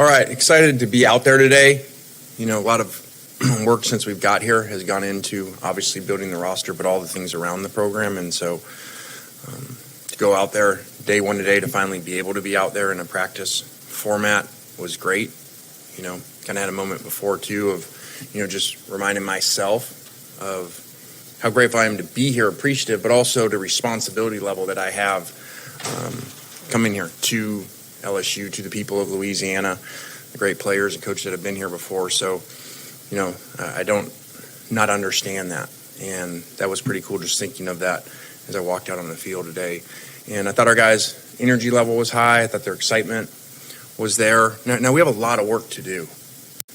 All right, excited to be out there today. You know, a lot of work since we've got here has gone into obviously building the roster, but all the things around the program. And so to go out there day one today to finally be able to be out there in a practice format was great. You know, kind of had a moment before too of, you know, just reminding myself of how grateful I am to be here, appreciative, but also the responsibility level that I have coming here to LSU, to the people of Louisiana, the great players and coaches that have been here before. So, you know, I don't not understand that. And that was pretty cool just thinking of that as I walked out on the field today. And I thought our guys' energy level was high. I thought their excitement was there. Now we have a lot of work to do.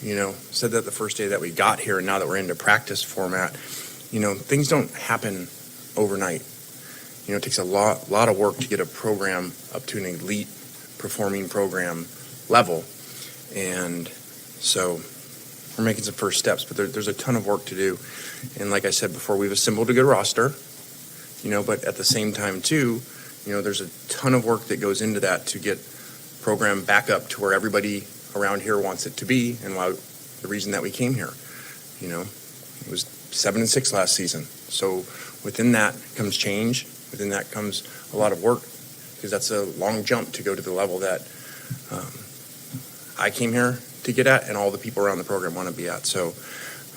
You know, said that the first day that we got here, and now that we're into practice format, you know, things don't happen overnight. You know, it takes a lot of work to get a program up to an elite performing program level. And so we're making some first steps, but there's a ton of work to do. And like I said before, we've assembled a good roster, you know, but at the same time too, you know, there's a ton of work that goes into that to get program back up to where everybody around here wants it to be, and why the reason that we came here. You know, it was 7-6 last season. So within that comes change. Within that comes a lot of work, because that's a long jump to go to the level that I came here to get at, and all the people around the program want to be at. So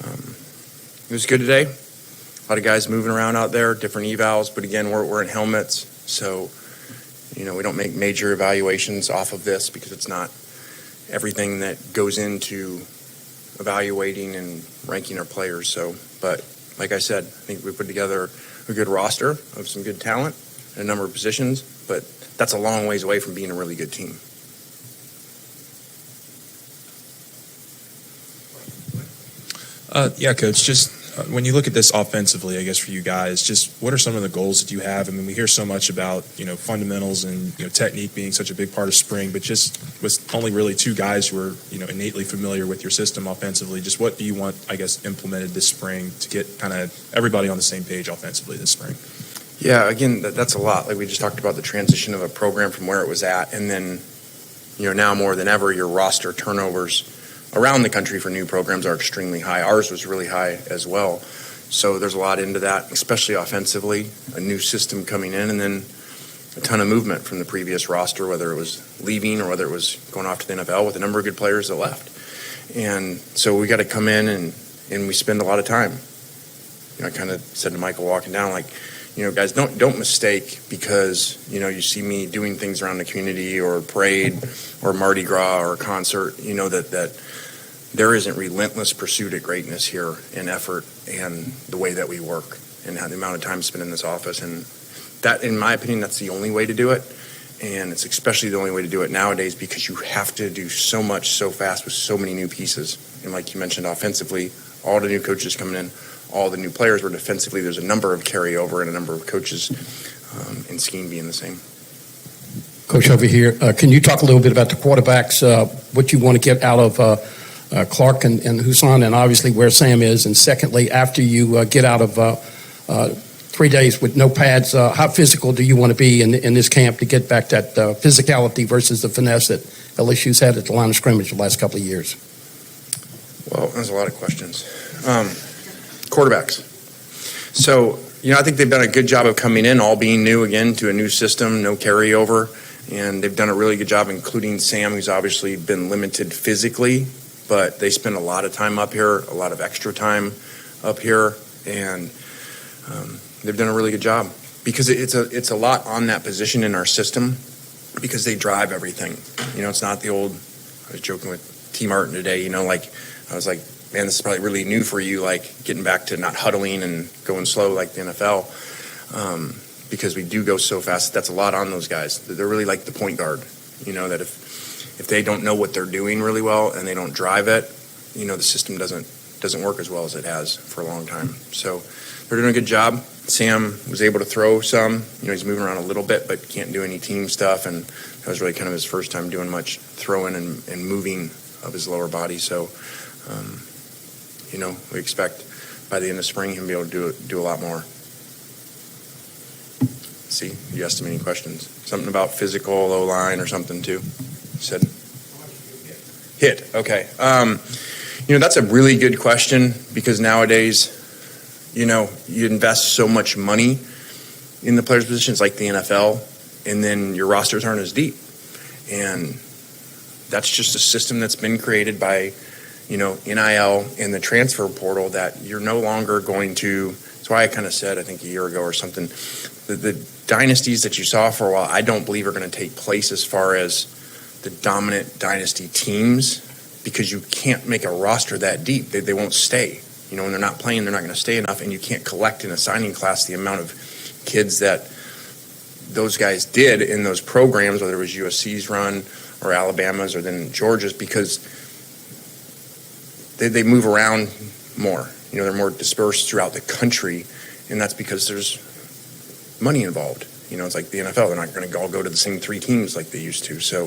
it was good today. A lot of guys moving around out there, different evals, but again, we're in helmets, so you know, we don't make major evaluations off of this because it's not everything that goes into evaluating and ranking our players. So, but like I said, I think we put together a good roster of some good talent in a number of positions, but that's a long ways away from being a really good team. Yeah, Coach, just when you look at this offensively, I guess for you guys, just what are some of the goals that you have? I mean, we hear so much about, you know, fundamentals and, you know, technique being such a big part of spring, but just with only really two guys who are, you know, innately familiar with your system offensively, just what do you want, I guess, implemented this spring to get kind of everybody on the same page offensively this spring? Yeah, again, that's a lot. Like we just talked about the transition of a program from where it was at, and then, you know, now more than ever, your roster turnovers around the country for new programs are extremely high. Ours was really high as well. So there's a lot into that, especially offensively, a new system coming in, and then a ton of movement from the previous roster, whether it was leaving or whether it was going off to the NFL, with a number of good players that left. And so we got to come in and we spend a lot of time. You know, I kind of said to Michael walking down, like, you know, guys, don't mistake because, you know, you see me doing things around the community or parade or Mardi Gras or a concert, you know, that there isn't relentless pursuit at greatness here in effort and the way that we work and the amount of time spent in this office. And that, in my opinion, that's the only way to do it. And it's especially the only way to do it nowadays because you have to do so much so fast with so many new pieces. And like you mentioned, offensively, all the new coaches coming in, all the new players, were defensively, there's a number of carryover and a number of coaches in scheme being the same. Coach, over here, can you talk a little bit about the quarterbacks, what you want to get out of Clark and Husan, and obviously where Sam is? And secondly, after you get out of 3 days with no pads, how physical do you want to be in this camp to get back that physicality versus the finesse that LSU's had at the line of scrimmage the last couple of years? Well, there's a lot of questions. Quarterbacks. So, you know, I think they've done a good job of coming in, all being new again to a new system, no carryover. And they've done a really good job, including Sam, who's obviously been limited physically, but they spend a lot of time up here, a lot of extra time up here, and they've done a really good job because it's a lot on that position in our system because they drive everything. You know, it's not the old, I was joking with T. Martin today, you know, like, I was like, man, this is probably really new for you, like getting back to not huddling and going slow like the NFL, because we do go so fast. That's a lot on those guys. They're really like the point guard, you know, that if they don't know what they're doing really well and they don't drive it, you know, the system doesn't work as well as it has for a long time. So they're doing a good job. Sam was able to throw some. You know, he's moving around a little bit, but can't do any team stuff, and that was really kind of his first time doing much throwing and moving of his lower body. So, you know, we expect by the end of spring him to be able to do a lot more. See, you asked him any questions. Something about physical O-line or something too. You said. Hit. Okay. That's a really good question because nowadays, you invest so much money in the players' positions like the NFL, and then your rosters aren't as deep. And that's just a system that's been created by, NIL and the transfer portal that you're no longer going to. That's why I kind of said, I think a year ago or something, the dynasties that you saw for a while, I don't believe are going to take place as far as the dominant dynasty teams, because you can't make a roster that deep. They won't stay. When they're not playing, they're not going to stay enough, and you can't collect in a signing class the amount of kids that those guys did in those programs, whether it was USC's run or Alabama's or then Georgia's, because they move around more. They're more dispersed throughout the country, and that's because there's money involved. It's like the NFL. They're not going to all go to the same 3 teams like they used to. So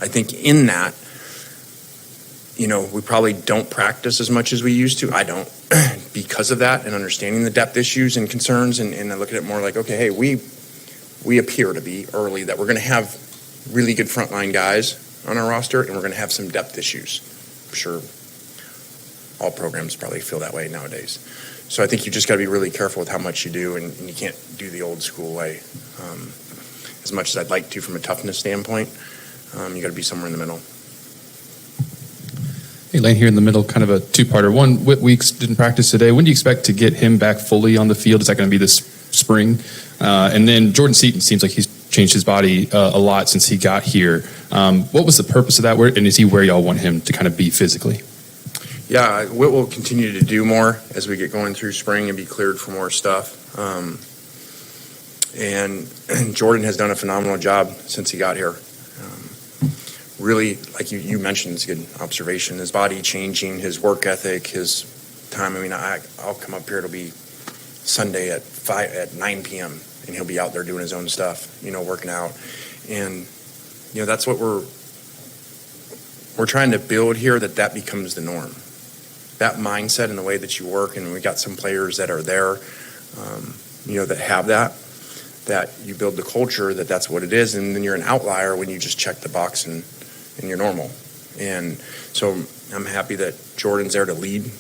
I think in that, we probably don't practice as much as we used to. I don't because of that and understanding the depth issues and concerns. And I look at it more like, okay, hey, we appear to be early that we're going to have really good frontline guys on our roster, and we're going to have some depth issues. I'm sure all programs probably feel that way nowadays. So I think you just got to be really careful with how much you do, and you can't do the old school way. As much as I'd like to from a toughness standpoint, you got to be somewhere in the middle. Hey, Lane, here in the middle, kind of a two-parter. One, Whit Weeks didn't practice today. When do you expect to get him back fully on the field? Is that going to be this spring? And then Jordan Seaton seems like he's changed his body a lot since he got here. What was the purpose of that? And is he where y'all want him to kind of be physically? Yeah, Whit will continue to do more as we get going through spring and be cleared for more stuff. And Jordan has done a phenomenal job since he got here. Really, like you mentioned, it's a good observation. His body changing, his work ethic, his time. I mean, I'll come up here. It'll be Sunday at 9 p.m. and he'll be out there doing his own stuff, working out. And that's what we're trying to build here. That becomes the norm. That mindset and the way that you work, and we got some players that are there, that have that you build the culture that's what it is, and then you're an outlier when you just check the box and you're normal. And so I'm happy that Jordan's there to lead,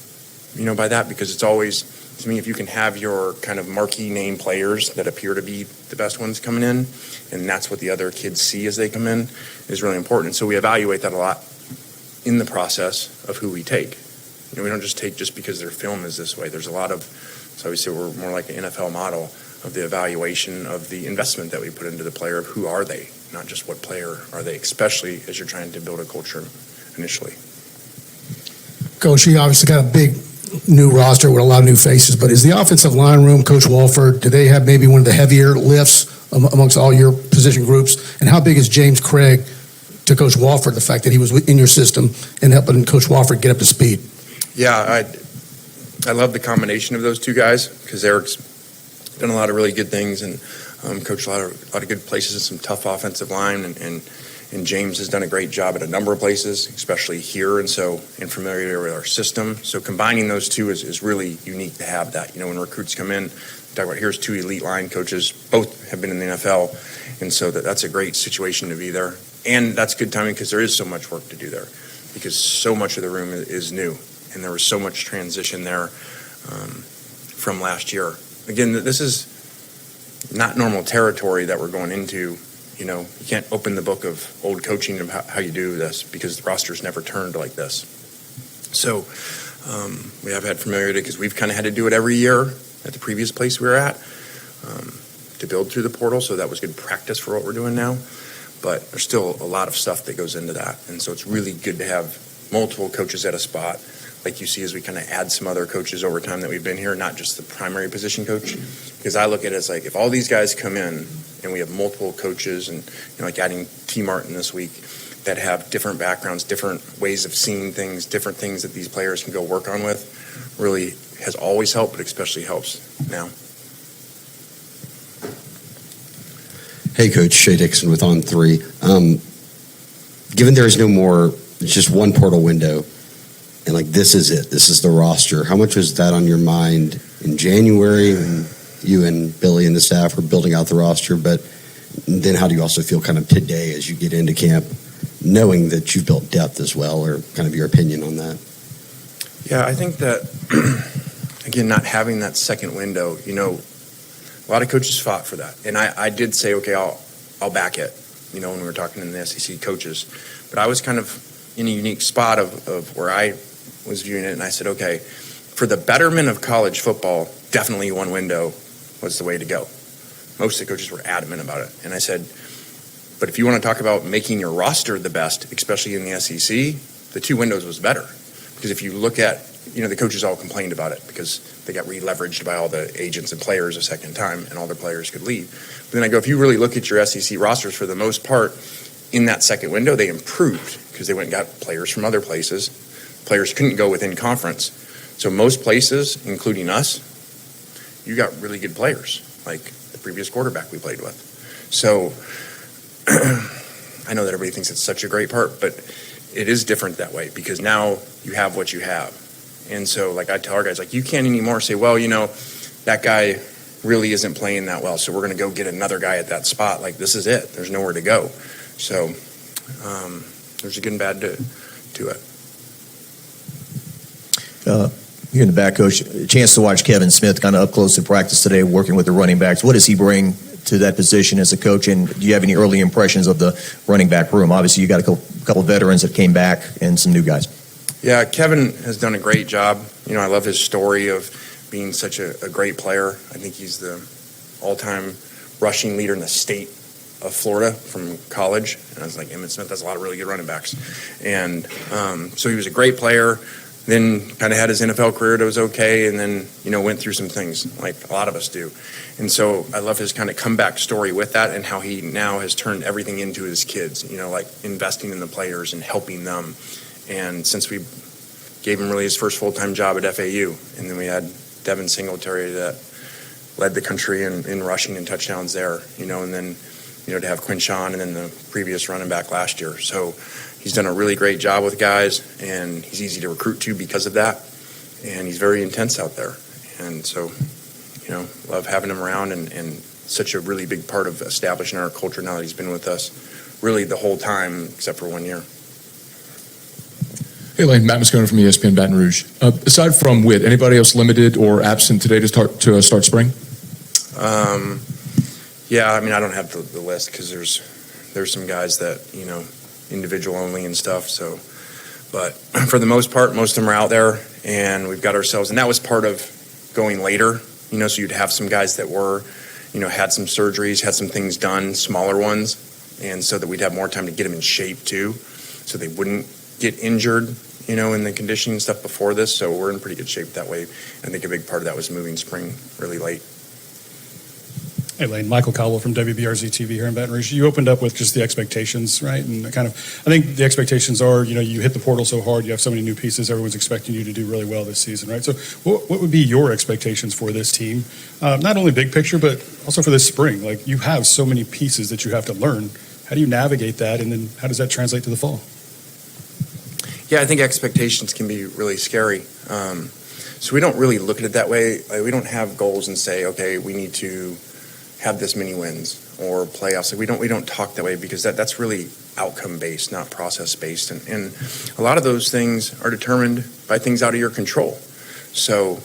by that, because it's always, to me, if you can have your kind of marquee name players that appear to be the best ones coming in, and that's what the other kids see as they come in, is really important. So we evaluate that a lot in the process of who we take. We don't just take just because their film is this way. There's a lot of, so obviously we're more like an NFL model of the evaluation of the investment that we put into the player. Who are they? Not just what player are they, especially as you're trying to build a culture initially. Coach, you obviously got a big new roster with a lot of new faces, but is the offensive line room, Coach Walford, do they have maybe one of the heavier lifts amongst all your position groups? And how big is James Craig to Coach Walford, the fact that he was in your system and helping Coach Walford get up to speed? Yeah, I love the combination of those two guys, because Eric's done a lot of really good things and coached a lot of good places in some tough offensive line, and James has done a great job at a number of places, especially here, and familiar with our system. So combining those two is really unique to have that. When recruits come in, talk about here's 2 elite line coaches, both have been in the NFL, and so that's a great situation to be there. And that's good timing because there is so much work to do there, because so much of the room is new, and there was so much transition there from last year. Again, this is not normal territory that we're going into. You can't open the book of old coaching of how you do this, because the roster's never turned like this. So we have had familiarity because we've kind of had to do it every year at the previous place we were at to build through the portal. So that was good practice for what we're doing now. But there's still a lot of stuff that goes into that. And so it's really good to have multiple coaches at a spot, like you see as we kind of add some other coaches over time that we've been here, not just the primary position coach. Because I look at it as like, if all these guys come in and we have multiple coaches, and like adding T. Martin this week, that have different backgrounds, different ways of seeing things, different things that these players can go work on with, really has always helped, but especially helps now. Hey, Coach, Shea Dixon with On3. Given there is no more, it's just one portal window, and like this is it, this is the roster, how much was that on your mind in January when you and Billy and the staff were building out the roster? But then how do you also feel kind of today as you get into camp, knowing that you've built depth as well, or kind of your opinion on that? Yeah, I think that, again, not having that second window, a lot of coaches fought for that. And I did say, okay, I'll back it, when we were talking to the SEC coaches. But I was kind of in a unique spot of where I was viewing it, and I said, okay, for the betterment of college football, definitely one window was the way to go. Most of the coaches were adamant about it. And I said, but if you want to talk about making your roster the best, especially in the SEC, the two windows was better. Because if you look at, the coaches all complained about it because they got re-leveraged by all the agents and players a second time, and all the players could leave. But then I go, if you really look at your SEC rosters, for the most part, in that second window, they improved because they went and got players from other places. Players couldn't go within conference. So most places, including us, you got really good players, like the previous quarterback we played with. So I know that everybody thinks it's such a great part, but it is different that way because now you have what you have. And so, like I tell our guys, you can't anymore say, well, that guy really isn't playing that well, so we're going to go get another guy at that spot. This is it. There's nowhere to go. So there's a good and bad to it. Here in the back, Coach, a chance to watch Kevin Smith kind of up close in practice today, working with the running backs. What does he bring to that position as a coach, and do you have any early impressions of the running back room? Obviously, you got a couple of veterans that came back and some new guys. Yeah, Kevin has done a great job. I love his story of being such a great player. I think he's the all-time rushing leader in the state of Florida from college. And I was like, Emmitt Smith has a lot of really good running backs. And so he was a great player. Then kind of had his NFL career that was okay, and then, went through some things like a lot of us do. And so I love his kind of comeback story with that and how he now has turned everything into his kids, investing in the players and helping them. And since we gave him really his first full-time job at FAU, and then we had Devin Singletary that led the country in rushing and touchdowns there, and then, to have Quinshawn and then the previous running back last year. So he's done a really great job with guys, and he's easy to recruit to because of that. And he's very intense out there. And so, love having him around and such a really big part of establishing our culture now that he's been with us really the whole time except for 1 year. Hey, Lane, Matt Moscona from ESPN Baton Rouge. Aside from Witt, anybody else limited or absent today to start spring? Yeah, I don't have the list because there's some guys that, individual only and stuff. So, but for the most part, most of them are out there, and we've got ourselves, and that was part of going later, so you'd have some guys that were, had some surgeries, had some things done, smaller ones, and so that we'd have more time to get them in shape too, so they wouldn't get injured, in the conditioning stuff before this. So we're in pretty good shape that way. I think a big part of that was moving spring really late. Hey, Lane, Michael Cowell from WBRZ TV here in Baton Rouge. You opened up with just the expectations, right? And I think the expectations are, you hit the portal so hard, you have so many new pieces, everyone's expecting you to do really well this season, right? So what would be your expectations for this team? Not only big picture, but also for this spring. You have so many pieces that you have to learn. How do you navigate that, and then how does that translate to the fall? Yeah, I think expectations can be really scary. So we don't really look at it that way. We don't have goals and say, okay, we need to have this many wins or playoffs. We don't talk that way because that's really outcome based, not process based. And a lot of those things are determined by things out of your control. So,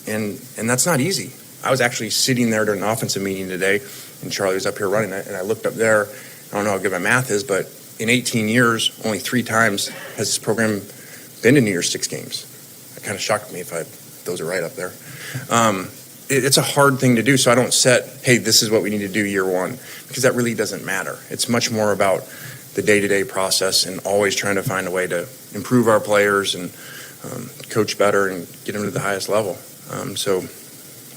and that's not easy. I was actually sitting there during an offensive meeting today, and Charlie was up here running it, and I looked up there. I don't know how good my math is, but in 18 years, only 3 times has this program been to New Year's Six games. It kind of shocked me if those are right up there. It's a hard thing to do, so I don't set, hey, this is what we need to do year one, because that really doesn't matter. It's much more about the day-to-day process and always trying to find a way to improve our players and coach better and get them to the highest level. So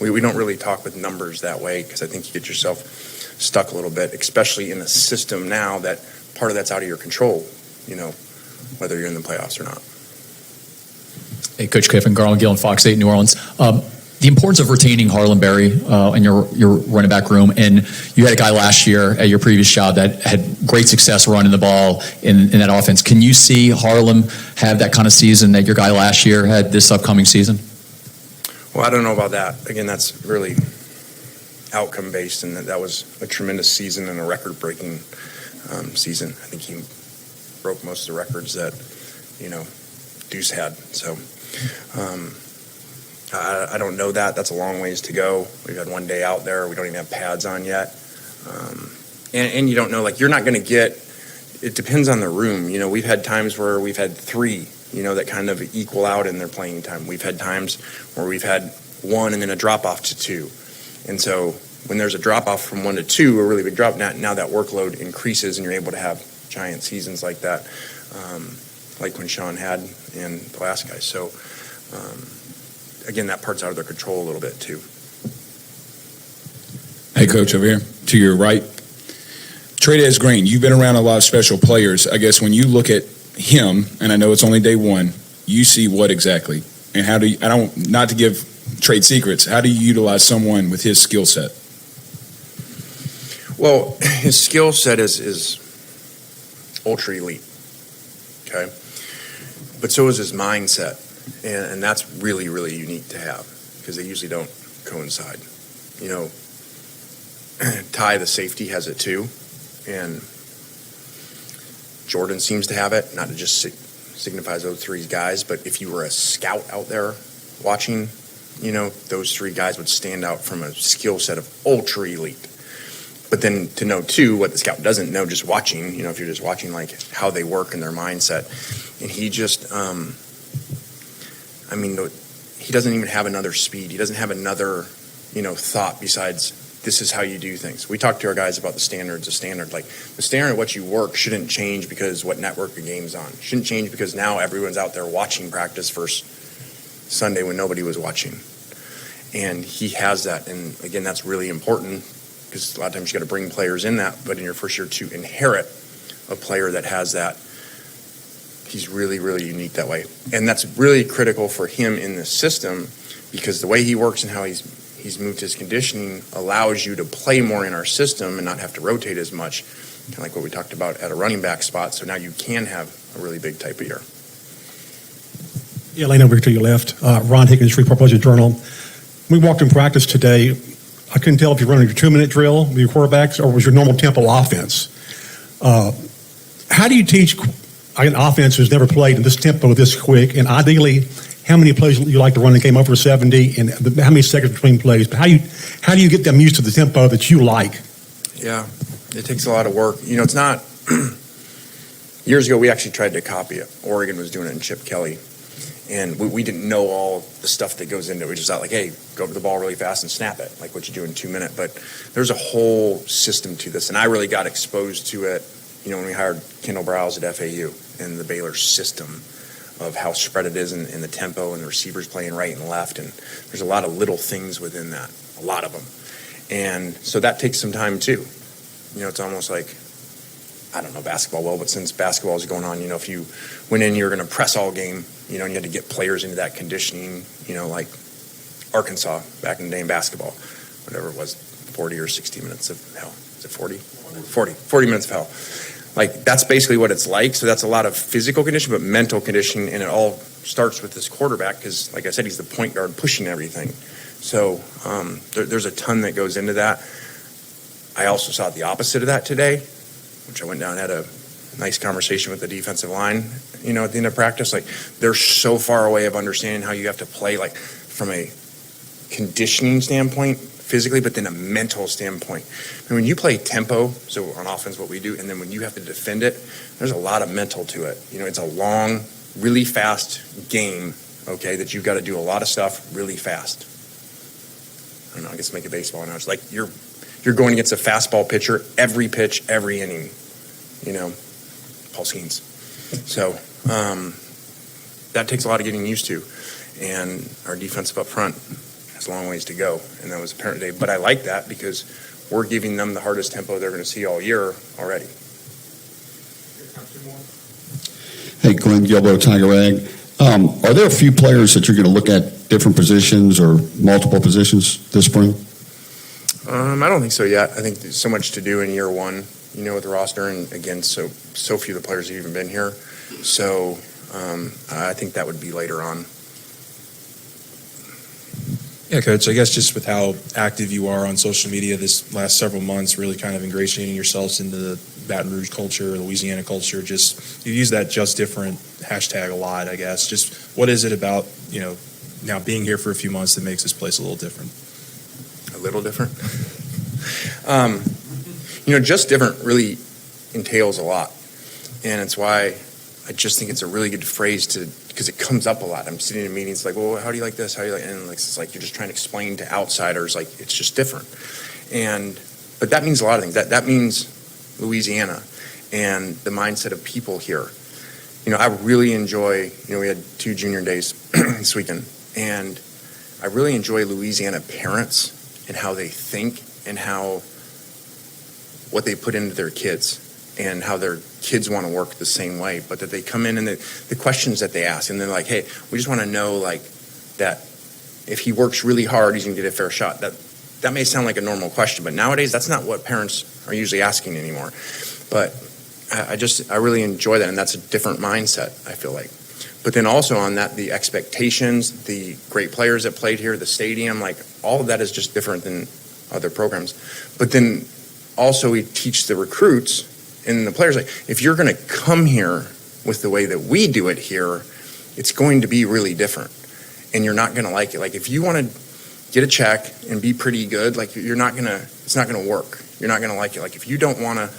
we don't really talk with numbers that way because I think you get yourself stuck a little bit, especially in a system now that part of that's out of your control, whether you're in the playoffs or not. Hey, Coach Kiffin, Garland Gill, Fox 8, New Orleans. The importance of retaining Harlan Berry in your running back room, and you had a guy last year at your previous job that had great success running the ball in that offense. Can you see Harlan have that kind of season that your guy last year had this upcoming season? Well, I don't know about that. Again, that's really outcome based, and that was a tremendous season and a record breaking season. I think he broke most of the records that, Deuce had. So I don't know that. That's a long ways to go. We've had one day out there. We don't even have pads on yet. And you don't know, you're not going to get, it depends on the room. We've had times where we've had 3, that kind of equal out in their playing time. We've had times where we've had 1 and then a drop off to 2. And so when there's a drop off from 1 to 2, a really big drop, now that workload increases and you're able to have giant seasons like that, like when Sean had and the last guy. So, again, that part's out of their control a little bit too. Hey, Coach, over here to your right. Trey Green, you've been around a lot of special players. I guess when you look at him, and I know it's only day 1, you see what exactly? And how do you, not to give trade secrets, how do you utilize someone with his skill set? Well, his skill set is ultra elite, okay? But so is his mindset, and that's really, really unique to have because they usually don't coincide. Ty, the safety, has it too, and Jordan seems to have it, not to just signifies those 3 guys, but if you were a scout out there watching, those 3 guys would stand out from a skill set of ultra elite. But then to know too what the scout doesn't know just watching, if you're just watching how they work and their mindset, and he just, he doesn't even have another speed. He doesn't have another, thought besides this is how you do things. We talk to our guys about the standards. The standard of what you work shouldn't change because what network the game's on. Shouldn't change because now everyone's out there watching practice first Sunday when nobody was watching. And he has that. And again, that's really important because a lot of times you got to bring players in that. But in your first year to inherit a player that has that, he's really, really unique that way. And that's really critical for him in this system because the way he works and how he's moved his conditioning allows you to play more in our system and not have to rotate as much, kind of like what we talked about at a running back spot. So now you can have a really big type of year. Yeah, Lane, over here to your left. Ron Higgins, Shreveport Post-Journal. We walked in practice today. I couldn't tell if you're running your 2-minute drill with your quarterbacks or was your normal tempo offense. How do you teach an offense who's never played in this tempo this quick, and ideally, how many plays you like to run in a game over 70, and how many seconds between plays? But how do you get them used to the tempo that you like? Yeah, it takes a lot of work. It's not. Years ago, we actually tried to copy it. Oregon was doing it in Chip Kelly, and we didn't know all the stuff that goes into it. We just thought hey, go to the ball really fast and snap it, like what you do in 2 minutes. But there's a whole system to this, and I really got exposed to it. When we hired Kendall Browse at FAU and the Baylor system of how spread it is in the tempo and the receivers playing right and left. And there's a lot of little things within that, a lot of them. And so that takes some time too. It's almost like, I don't know basketball well, but since basketball is going on, if you went in, you're going to press all game, and you had to get players into that conditioning, like Arkansas back in the day in basketball, whatever it was, 40 or 60 minutes of hell. Is it 40? 40 minutes of hell. That's basically what it's like. So that's a lot of physical conditioning, but mental conditioning, and it all starts with this quarterback because, like I said, he's the point guard pushing everything. So there's a ton that goes into that. I also saw the opposite of that today, which I went down and had a nice conversation with the defensive line, at the end of practice. They're so far away of understanding how you have to play, from a conditioning standpoint, physically, but then a mental standpoint. When you play tempo, so on offense what we do, and then when you have to defend it, there's a lot of mental to it. It's a long, really fast game, okay, that you've got to do a lot of stuff really fast. I don't know, I guess make it baseball now. It's you're going against a fastball pitcher every pitch, every inning, Paul Skeens. So that takes a lot of getting used to. And our defensive up front has a long ways to go. And that was apparent today. But I like that because we're giving them the hardest tempo they're going to see all year already. Hey, Glenn Gilbo, Tiger Egg. Are there a few players that you're going to look at different positions or multiple positions this spring? I don't think so yet. I think there's so much to do in year one, with the roster. And again, so few of the players have even been here. So I think that would be later on. Yeah, Coach, I guess just with how active you are on social media this last several months, really kind of ingratiating yourselves into the Baton Rouge culture, Louisiana culture, just you use that just different hashtag a lot, I guess. Just what is it about, now being here for a few months that makes this place a little different? A little different? Just different really entails a lot. And it's why I just think it's a really good phrase because it comes up a lot. I'm sitting in meetings like, well, how do you like this? How do you like, and it's like you're just trying to explain to outsiders, like it's just different. But that means a lot of things. That means Louisiana and the mindset of people here. I really enjoy, we had 2 junior days this weekend, and I really enjoy Louisiana parents and how they think and what they put into their kids and how their kids want to work the same way, but that they come in and the questions that they ask, and they're like, hey, we just want to know like that if he works really hard, he's going to get a fair shot. That may sound like a normal question, but nowadays that's not what parents are usually asking anymore. But I really enjoy that, and that's a different mindset, I feel like. But then also on that, the expectations, the great players that played here, the stadium, like all of that is just different than other programs. But then also we teach the recruits and the players, like, if you're going to come here with the way that we do it here, it's going to be really different, and you're not going to like it. Like, if you want to get a check and be pretty good, like, it's not going to work. You're not going to like it. Like, if you don't want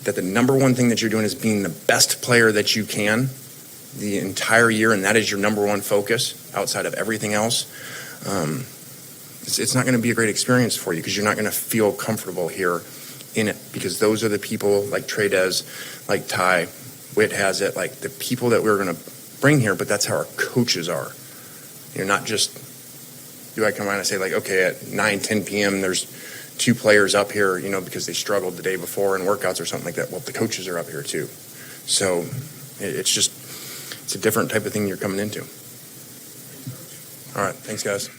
that the number one thing that you're doing is being the best player that you can the entire year, and that is your number one focus outside of everything else, it's not going to be a great experience for you because you're not going to feel comfortable here in it, because those are the people like Trey does, like Ty, Witt has it, like the people that we're going to bring here, but that's how our coaches are. Not just, do I come around and say like, okay, at 9, 10 p.m. there's 2 players up here, because they struggled the day before in workouts or something like that. Well, the coaches are up here too. So it's a different type of thing you're coming into. All right, thanks guys.